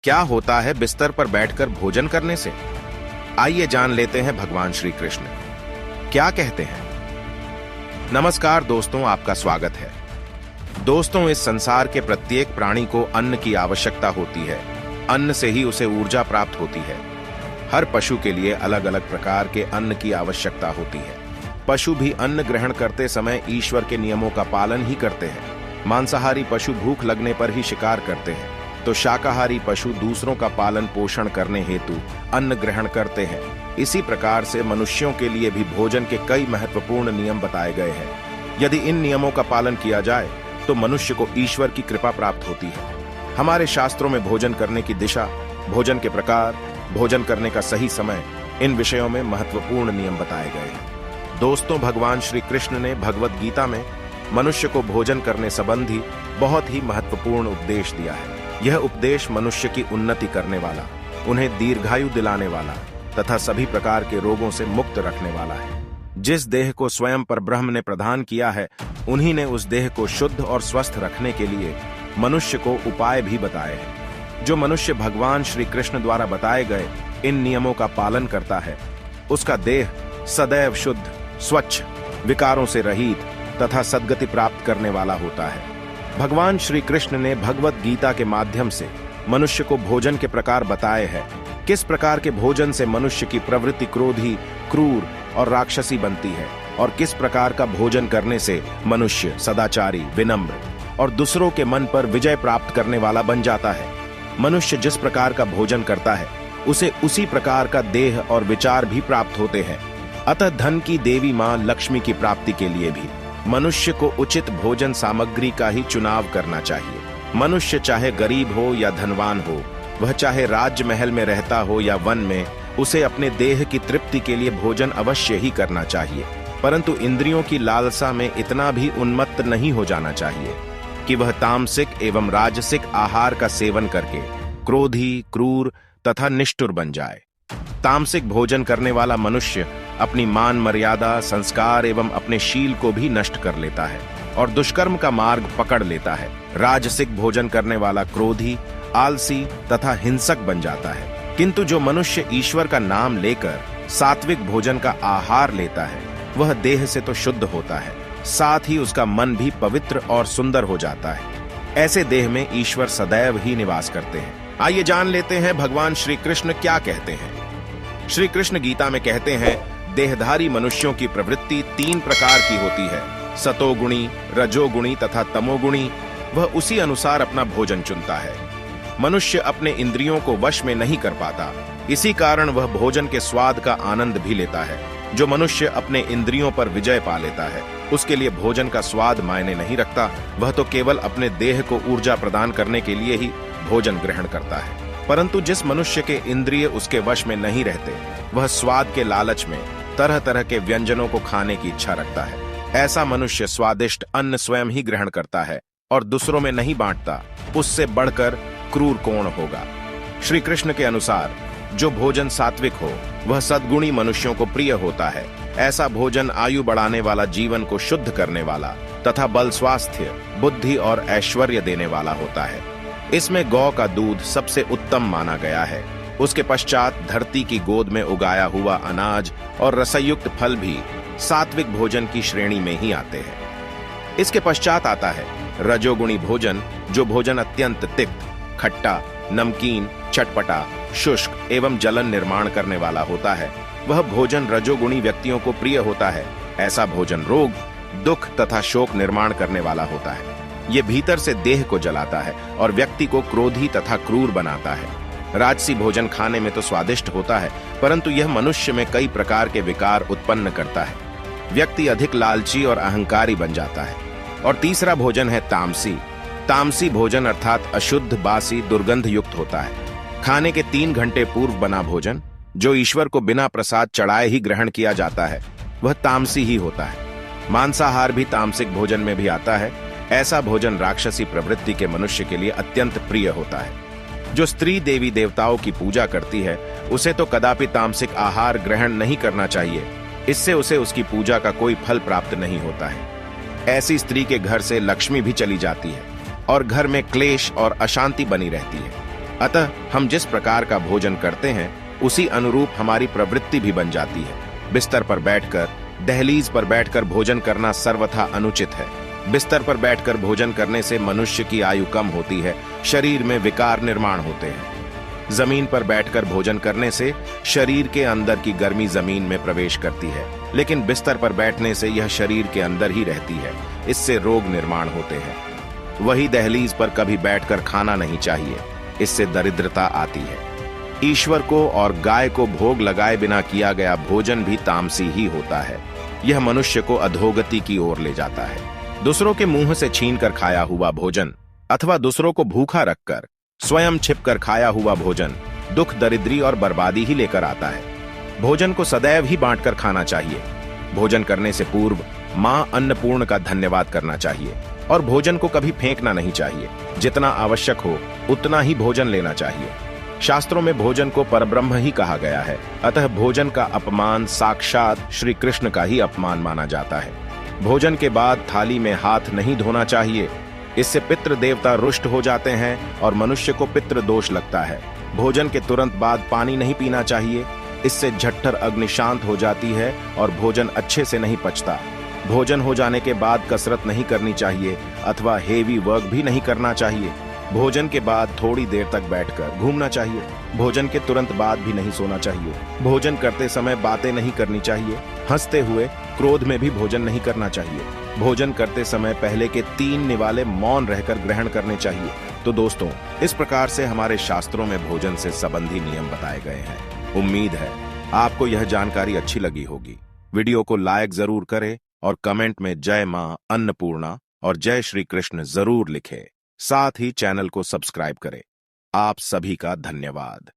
क्या होता है बिस्तर पर बैठकर भोजन करने से? आइए जान लेते हैं भगवान श्री कृष्ण क्या कहते हैं। नमस्कार दोस्तों, आपका स्वागत है। दोस्तों, इस संसार के प्रत्येक प्राणी को अन्न की आवश्यकता होती है। अन्न से ही उसे ऊर्जा प्राप्त होती है। हर पशु के लिए अलग अलग प्रकार के अन्न की आवश्यकता होती है। पशु भी अन्न ग्रहण करते समय ईश्वर के नियमों का पालन ही करते हैं। मांसाहारी पशु भूख लगने पर ही शिकार करते हैं, तो शाकाहारी पशु दूसरों का पालन पोषण करने हेतु अन्न ग्रहण करते हैं। इसी प्रकार से मनुष्यों के लिए भी भोजन के कई महत्वपूर्ण नियम बताए गए हैं। यदि इन नियमों का पालन किया जाए तो मनुष्य को ईश्वर की कृपा प्राप्त होती है। हमारे शास्त्रों में भोजन करने की दिशा, भोजन के प्रकार, भोजन करने का सही समय, इन विषयों में महत्वपूर्ण नियम बताए गए हैं। दोस्तों, भगवान श्री कृष्ण ने भगवत गीता में मनुष्य को भोजन करने संबंधी बहुत ही महत्वपूर्ण उपदेश दिया है। यह उपदेश मनुष्य की उन्नति करने वाला, उन्हें दीर्घायु दिलाने वाला तथा सभी प्रकार के रोगों से मुक्त रखने वाला है। जिस देह को स्वयं परब्रह्म ने प्रदान किया है, उन्हीं ने उस देह को शुद्ध और स्वस्थ रखने के लिए मनुष्य को उपाय भी बताए हैं। जो मनुष्य भगवान श्री कृष्ण द्वारा बताए गए इन नियमों का पालन करता है, उसका देह सदैव शुद्ध, स्वच्छ, विकारों से रहित तथा सद्गति प्राप्त करने वाला होता है। भगवान श्री कृष्ण ने भगवत गीता के माध्यम से मनुष्य को भोजन के प्रकार बताए हैं। किस प्रकार के भोजन से मनुष्य की प्रवृत्ति क्रोधी, क्रूर और राक्षसी बनती है, और किस प्रकार का भोजन करने से मनुष्य सदाचारी, विनम्र और दूसरों के मन पर विजय प्राप्त करने वाला बन जाता है। मनुष्य जिस प्रकार का भोजन करता है, उसे उसी प्रकार का देह और विचार भी प्राप्त होते हैं। अतः धन की देवी मां लक्ष्मी की प्राप्ति के लिए भी मनुष्य को उचित भोजन सामग्री का ही चुनाव करना चाहिए। मनुष्य चाहे गरीब हो या धनवान हो, वह चाहे राज्य महल में रहता हो या वन में, उसे अपने देह की तृप्ति के लिए भोजन अवश्य ही करना चाहिए। परंतु इंद्रियों की लालसा में इतना भी उन्मत्त नहीं हो जाना चाहिए कि वह तामसिक एवं राजसिक आहार का सेवन करके क्रोधी, क्रूर तथा निष्ठुर बन जाए। तामसिक भोजन करने वाला मनुष्य अपनी मान मर्यादा, संस्कार एवं अपने शील को भी नष्ट कर लेता है और दुष्कर्म का मार्ग पकड़ लेता है। राजसिक भोजन करने वाला क्रोधी, आलसी तथा हिंसक बन जाता है। किंतु जो मनुष्य ईश्वर का नाम लेकर सात्विक भोजन का आहार लेता है, वह देह से तो शुद्ध होता है, साथ ही उसका मन भी पवित्र और सुंदर हो जाता है। ऐसे देह में ईश्वर सदैव ही निवास करते हैं। आइए जान लेते हैं भगवान श्री कृष्ण क्या कहते हैं। श्री कृष्ण गीता में कहते हैं, देहधारी मनुष्यों की प्रवृत्ति 3 प्रकार की होती है, सतोगुणी, रजोगुणी तथा तमोगुणी। वह उसी अनुसार अपना भोजन चुनता है। मनुष्य अपने इंद्रियों को वश में नहीं कर पाता, इसी कारण वह भोजन के स्वाद का आनंद भी लेता है। जो मनुष्य अपने इंद्रियों पर विजय पा लेता है, उसके लिए भोजन का स्वाद मायने नहीं रखता। वह तो केवल अपने देह को ऊर्जा प्रदान करने के लिए ही भोजन ग्रहण करता है। परंतु जिस मनुष्य के इंद्रिय उसके वश में नहीं रहते, वह स्वाद के लालच में तरह तरह के व्यंजनों को खाने की इच्छा रखता है। ऐसा मनुष्य स्वादिष्ट अन्न स्वयं ही ग्रहण करता है और दूसरों में नहीं बांटता। उससे बढ़कर क्रूर कौन होगा। श्री कृष्ण के अनुसार जो भोजन सात्विक हो, वह सद्गुणी मनुष्यों को प्रिय होता है। ऐसा भोजन आयु बढ़ाने वाला, जीवन को शुद्ध करने वाला तथा बल, स्वास्थ्य, बुद्धि और ऐश्वर्य देने वाला होता है। इसमें गौ का दूध सबसे उत्तम माना गया है। उसके पश्चात धरती की गोद में उगाया हुआ अनाज और रसयुक्त फल भी सात्विक भोजन की श्रेणी में ही आते हैं। इसके पश्चात आता है रजोगुणी भोजन, जो भोजन अत्यंत तिक्त, खट्टा, नमकीन, चटपटा, शुष्क एवं जलन निर्माण करने वाला होता है। वह भोजन रजोगुणी व्यक्तियों को प्रिय होता है। ऐसा भोजन रोग, दुख तथा शोक निर्माण करने वाला होता है। ये भीतर से देह को जलाता है और व्यक्ति को क्रोधी तथा क्रूर बनाता है। राजसी भोजन खाने में तो स्वादिष्ट होता है, परंतु यह मनुष्य में कई प्रकार के विकार उत्पन्न करता है। व्यक्ति अधिक लालची और अहंकारी बन जाता है। और तीसरा भोजन है तामसी। तामसी भोजन अर्थात अशुद्ध, बासी, दुर्गंध युक्त होता है। खाने के 3 घंटे पूर्व बना भोजन, जो ईश्वर को बिना प्रसाद चढ़ाए ही ग्रहण किया जाता है, वह तामसी ही होता है। मांसाहार भी तामसिक भोजन में भी आता है। ऐसा भोजन राक्षसी प्रवृत्ति के मनुष्य के लिए अत्यंत प्रिय होता है। जो स्त्री देवी देवताओं की पूजा करती है उसे तो कदापि तामसिक आहार ग्रहण नहीं करना चाहिए। इससे उसे उसकी पूजा का कोई फल प्राप्त नहीं होता है। ऐसी स्त्री के घर से लक्ष्मी भी चली जाती है और घर में क्लेश और अशांति बनी रहती है। अतः हम जिस प्रकार का भोजन करते हैं उसी अनुरूप हमारी प्रवृत्ति भी बन जाती है। बिस्तर पर बैठकर, दहलीज पर बैठकर भोजन करना सर्वथा अनुचित है। बिस्तर पर बैठकर भोजन करने से मनुष्य की आयु कम होती है, शरीर में विकार निर्माण होते हैं। जमीन पर बैठकर भोजन करने से शरीर के अंदर की गर्मी जमीन में प्रवेश करती है, लेकिन बिस्तर पर बैठने से यह शरीर के अंदर ही रहती है। इससे रोग निर्माण होते हैं। वही दहलीज पर कभी बैठकर खाना नहीं चाहिए, इससे दरिद्रता आती है। ईश्वर को और गाय को भोग लगाए बिना किया गया भोजन भी तामसी ही होता है। यह मनुष्य को अधोगति की ओर ले जाता है। दूसरों के मुंह से छीनकर खाया हुआ भोजन अथवा दूसरों को भूखा रखकर स्वयं छिपकर खाया हुआ भोजन दुख, दरिद्री और बर्बादी ही लेकर आता है। भोजन को सदैव ही बांटकर खाना चाहिए। भोजन करने से पूर्व मां अन्नपूर्ण का धन्यवाद करना चाहिए और भोजन को कभी फेंकना नहीं चाहिए। जितना आवश्यक हो उतना ही भोजन लेना चाहिए। शास्त्रों में भोजन को परब्रह्म ही कहा गया है, अतः भोजन का अपमान साक्षात श्री कृष्ण का ही अपमान माना जाता है। भोजन के बाद थाली में हाथ नहीं धोना चाहिए, इससे पितृ देवता रुष्ट हो जाते हैं और मनुष्य को पितृ दोष लगता है। भोजन के तुरंत बाद पानी नहीं पीना चाहिए, इससे झट्ठर अग्नि शांत हो जाती है और भोजन अच्छे से नहीं पचता। भोजन हो जाने के बाद कसरत नहीं करनी चाहिए अथवा हेवी वर्क भी नहीं करना चाहिए। भोजन के बाद थोड़ी देर तक बैठकर घूमना चाहिए। भोजन के तुरंत बाद भी नहीं सोना चाहिए। भोजन करते समय बातें नहीं करनी चाहिए। हंसते हुए, क्रोध में भी भोजन नहीं करना चाहिए। भोजन करते समय पहले के 3 निवाले मौन रहकर ग्रहण करने चाहिए। तो दोस्तों, इस प्रकार से हमारे शास्त्रों में भोजन से संबंधी नियम बताए गए हैं। उम्मीद है आपको यह जानकारी अच्छी लगी होगी। वीडियो को लाइक जरूर करें और कमेंट में जय मां अन्नपूर्णा और जय श्री कृष्ण जरूर लिखें। साथ ही चैनल को सब्सक्राइब करें। आप सभी का धन्यवाद।